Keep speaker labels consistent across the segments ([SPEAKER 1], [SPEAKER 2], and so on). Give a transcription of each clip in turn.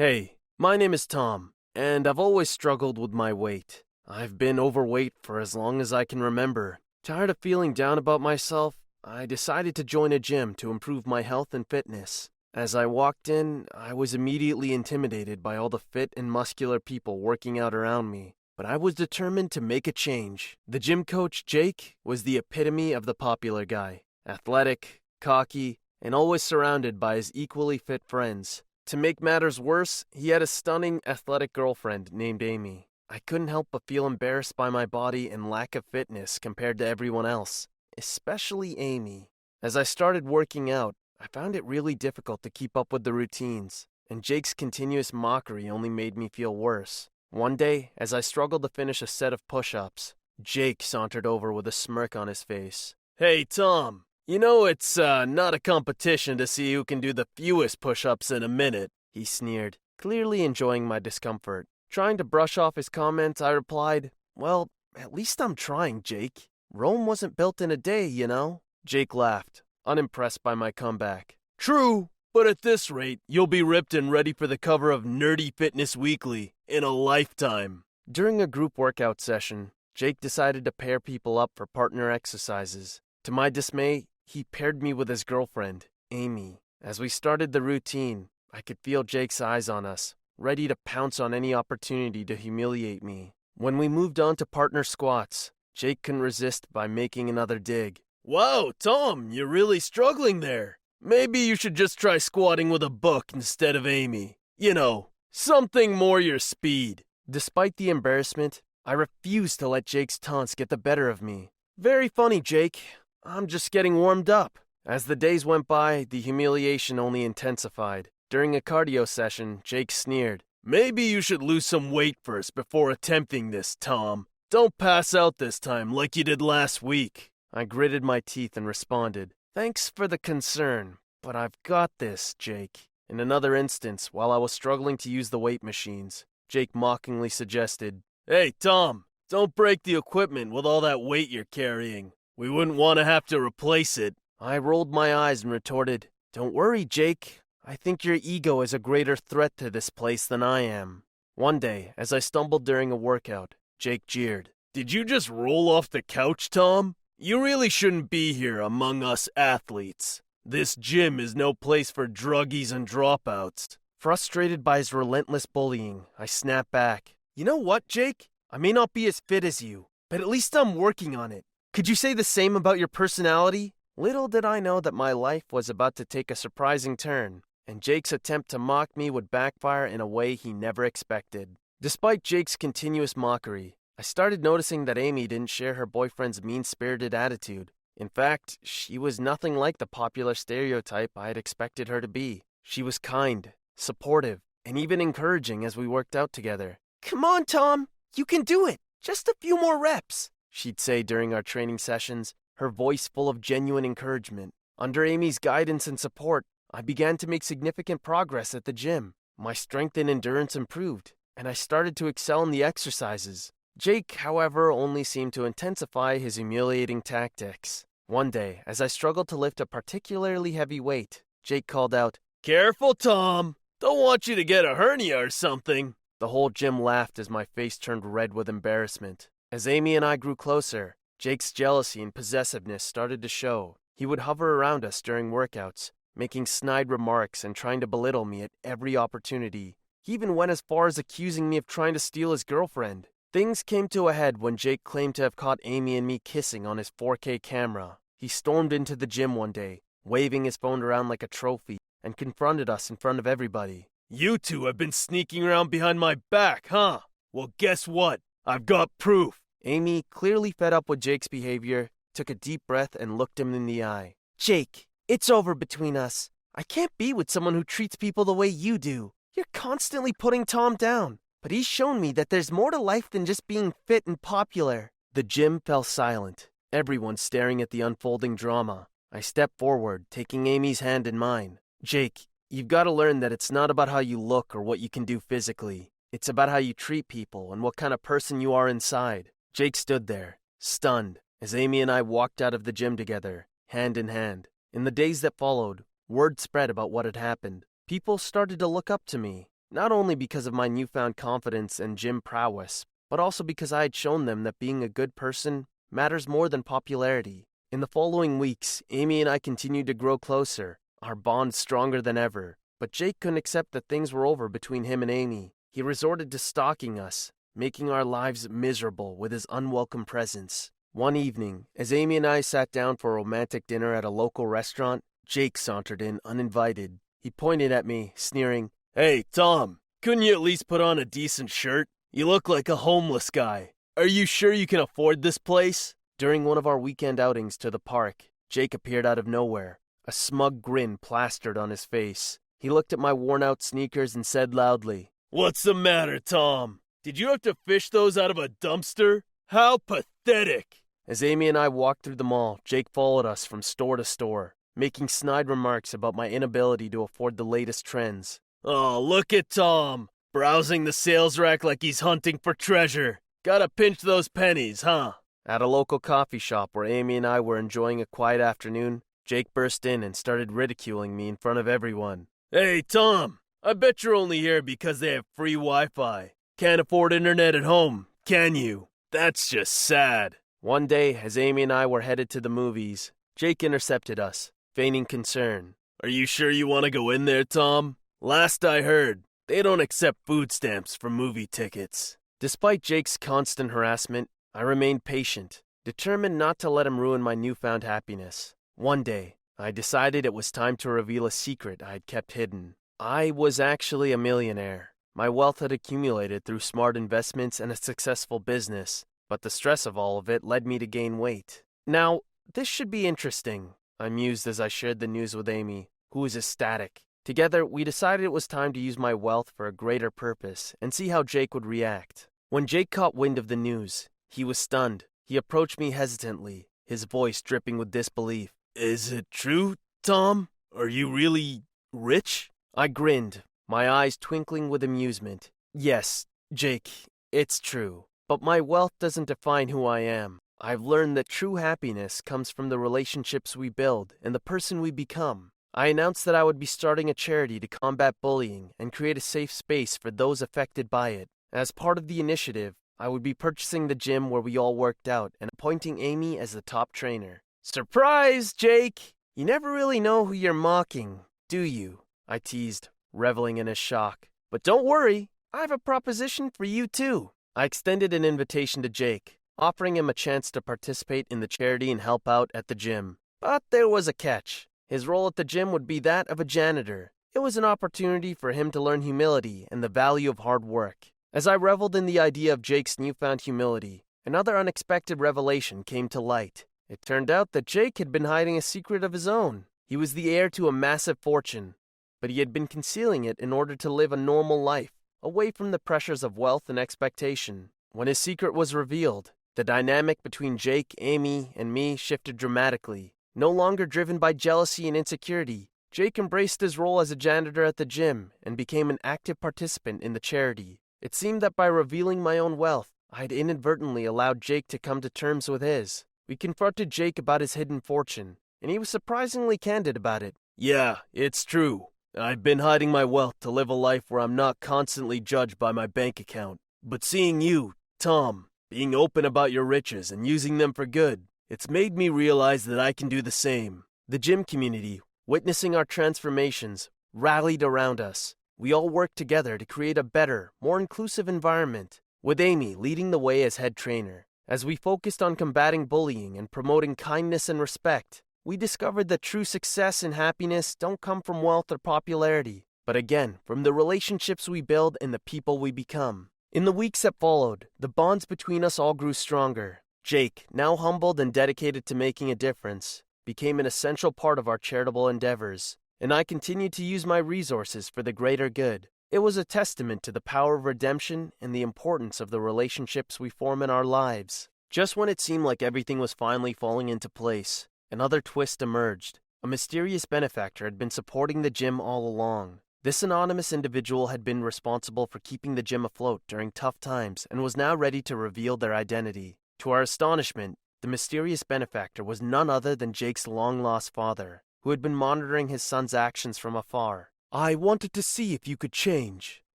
[SPEAKER 1] Hey, my name is Tom, and I've always struggled with my weight. I've been overweight for as long as I can remember. Tired of feeling down about myself, I decided to join a gym to improve my health and fitness. As I walked in, I was immediately intimidated by all the fit and muscular people working out around me. But I was determined to make a change. The gym coach, Jake, was the epitome of the popular guy. Athletic, cocky, and always surrounded by his equally fit friends. To make matters worse, he had a stunning, athletic girlfriend named Amy. I couldn't help but feel embarrassed by my body and lack of fitness compared to everyone else, especially Amy. As I started working out, I found it really difficult to keep up with the routines, and Jake's continuous mockery only made me feel worse. One day, as I struggled to finish a set of push-ups, Jake sauntered over with a smirk on his face. "Hey, Tom. You know it's not a competition to see who can do the fewest push-ups in a minute," he sneered, clearly enjoying my discomfort. Trying to brush off his comments, I replied, "Well, at least I'm trying, Jake. Rome wasn't built in a day, you know." Jake laughed, unimpressed by my comeback. "True, but at this rate, you'll be ripped and ready for the cover of Nerdy Fitness Weekly in a lifetime." During a group workout session, Jake decided to pair people up for partner exercises. To my dismay, he paired me with his girlfriend, Amy. As we started the routine, I could feel Jake's eyes on us, ready to pounce on any opportunity to humiliate me. When we moved on to partner squats, Jake couldn't resist by making another dig. "Wow, Tom, you're really struggling there. Maybe you should just try squatting with a book instead of Amy. You know, something more your speed." Despite the embarrassment, I refused to let Jake's taunts get the better of me. "Very funny, Jake. I'm just getting warmed up." As the days went by, the humiliation only intensified. During a cardio session, Jake sneered. "Maybe you should lose some weight first before attempting this, Tom. Don't pass out this time like you did last week." I gritted my teeth and responded, "Thanks for the concern, but I've got this, Jake." In another instance, while I was struggling to use the weight machines, Jake mockingly suggested, "Hey, Tom, don't break the equipment with all that weight you're carrying. We wouldn't want to have to replace it." I rolled my eyes and retorted, "Don't worry, Jake. I think your ego is a greater threat to this place than I am." One day, as I stumbled during a workout, Jake jeered, "Did you just roll off the couch, Tom? You really shouldn't be here among us athletes. This gym is no place for druggies and dropouts." Frustrated by his relentless bullying, I snapped back. "You know what, Jake? I may not be as fit as you, but at least I'm working on it. Could you say the same about your personality?" Little did I know that my life was about to take a surprising turn, and Jake's attempt to mock me would backfire in a way he never expected. Despite Jake's continuous mockery, I started noticing that Amy didn't share her boyfriend's mean-spirited attitude. In fact, she was nothing like the popular stereotype I had expected her to be. She was kind, supportive, and even encouraging as we worked out together. "Come on, Tom, you can do it. Just a few more reps," she'd say during our training sessions, her voice full of genuine encouragement. Under Amy's guidance and support, I began to make significant progress at the gym. My strength and endurance improved, and I started to excel in the exercises. Jake, however, only seemed to intensify his humiliating tactics. One day, as I struggled to lift a particularly heavy weight, Jake called out, "Careful, Tom! Don't want you to get a hernia or something." The whole gym laughed as my face turned red with embarrassment. As Amy and I grew closer, Jake's jealousy and possessiveness started to show. He would hover around us during workouts, making snide remarks and trying to belittle me at every opportunity. He even went as far as accusing me of trying to steal his girlfriend. Things came to a head when Jake claimed to have caught Amy and me kissing on his 4K camera. He stormed into the gym one day, waving his phone around like a trophy, and confronted us in front of everybody. "You two have been sneaking around behind my back, huh? Well, guess what? I've got proof." Amy, clearly fed up with Jake's behavior, took a deep breath and looked him in the eye. "Jake, it's over between us. I can't be with someone who treats people the way you do. You're constantly putting Tom down, but he's shown me that there's more to life than just being fit and popular." The gym fell silent, everyone staring at the unfolding drama. I stepped forward, taking Amy's hand in mine. "Jake, you've got to learn that it's not about how you look or what you can do physically. It's about how you treat people and what kind of person you are inside." Jake stood there, stunned, as Amy and I walked out of the gym together, hand in hand. In the days that followed, word spread about what had happened. People started to look up to me. not only because of my newfound confidence and gym prowess, but also because I had shown them that being a good person matters more than popularity. In the following weeks, Amy and I continued to grow closer, our bond stronger than ever. But Jake couldn't accept that things were over between him and Amy. He resorted to stalking us, making our lives miserable with his unwelcome presence. One evening, as Amy and I sat down for a romantic dinner at a local restaurant, Jake sauntered in uninvited. He pointed at me, sneering, "Hey, Tom, couldn't you at least put on a decent shirt? You look like a homeless guy. Are you sure you can afford this place?" During one of our weekend outings to the park, Jake appeared out of nowhere, a smug grin plastered on his face. He looked at my worn-out sneakers and said loudly, "What's the matter, Tom? Did you have to fish those out of a dumpster? How pathetic!" As Amy and I walked through the mall, Jake followed us from store to store, making snide remarks about my inability to afford the latest trends. "Oh, look at Tom, browsing the sales rack like he's hunting for treasure. Gotta pinch those pennies, huh?" At a local coffee shop where Amy and I were enjoying a quiet afternoon, Jake burst in and started ridiculing me in front of everyone. "Hey, Tom, I bet you're only here because they have free Wi-Fi. Can't afford internet at home, can you? That's just sad." One day, as Amy and I were headed to the movies, Jake intercepted us, feigning concern. "Are you sure you want to go in there, Tom? Last I heard, they don't accept food stamps for movie tickets." Despite Jake's constant harassment, I remained patient, determined not to let him ruin my newfound happiness. One day, I decided it was time to reveal a secret I had kept hidden. I was actually a millionaire. My wealth had accumulated through smart investments and a successful business, but the stress of all of it led me to gain weight. Now, this should be interesting, I mused as I shared the news with Amy, who was ecstatic. Together, we decided it was time to use my wealth for a greater purpose and see how Jake would react. When Jake caught wind of the news, he was stunned. He approached me hesitantly, his voice dripping with disbelief. "Is it true, Tom? Are you really rich?" I grinned, my eyes twinkling with amusement. "Yes, Jake, it's true. But my wealth doesn't define who I am. I've learned that true happiness comes from the relationships we build and the person we become." I announced that I would be starting a charity to combat bullying and create a safe space for those affected by it. As part of the initiative, I would be purchasing the gym where we all worked out and appointing Amy as the top trainer. "Surprise, Jake! You never really know who you're mocking, do you?" I teased, reveling in his shock. "But don't worry, I have a proposition for you too." I extended an invitation to Jake, offering him a chance to participate in the charity and help out at the gym. But there was a catch. His role at the gym would be that of a janitor. It was an opportunity for him to learn humility and the value of hard work. As I reveled in the idea of Jake's newfound humility, another unexpected revelation came to light. It turned out that Jake had been hiding a secret of his own. He was the heir to a massive fortune, but he had been concealing it in order to live a normal life, away from the pressures of wealth and expectation. When his secret was revealed, the dynamic between Jake, Amy, and me shifted dramatically. No longer driven by jealousy and insecurity, Jake embraced his role as a janitor at the gym and became an active participant in the charity. It seemed that by revealing my own wealth, I had inadvertently allowed Jake to come to terms with his. We confronted Jake about his hidden fortune, and he was surprisingly candid about it. "Yeah, it's true. I've been hiding my wealth to live a life where I'm not constantly judged by my bank account. But seeing you, Tom, being open about your riches and using them for good, it's made me realize that I can do the same." The gym community, witnessing our transformations, rallied around us. We all worked together to create a better, more inclusive environment, with Amy leading the way as head trainer. As we focused on combating bullying and promoting kindness and respect, we discovered that true success and happiness don't come from wealth or popularity, but again, from the relationships we build and the people we become. In the weeks that followed, the bonds between us all grew stronger. Jake, now humbled and dedicated to making a difference, became an essential part of our charitable endeavors, and I continued to use my resources for the greater good. It was a testament to the power of redemption and the importance of the relationships we form in our lives. Just when it seemed like everything was finally falling into place, another twist emerged. A mysterious benefactor had been supporting the gym all along. This anonymous individual had been responsible for keeping the gym afloat during tough times and was now ready to reveal their identity. To our astonishment, the mysterious benefactor was none other than Jake's long-lost father, who had been monitoring his son's actions from afar. "I wanted to see if you could change,"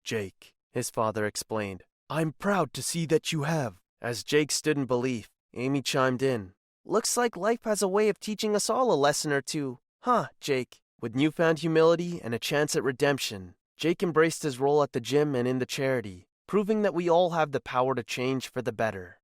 [SPEAKER 1] Jake," his father explained. "I'm proud to see that you have." As Jake stood in belief, Amy chimed in. "Looks like life has a way of teaching us all a lesson or two. Huh, Jake?" With newfound humility and a chance at redemption, Jake embraced his role at the gym and in the charity, proving that we all have the power to change for the better.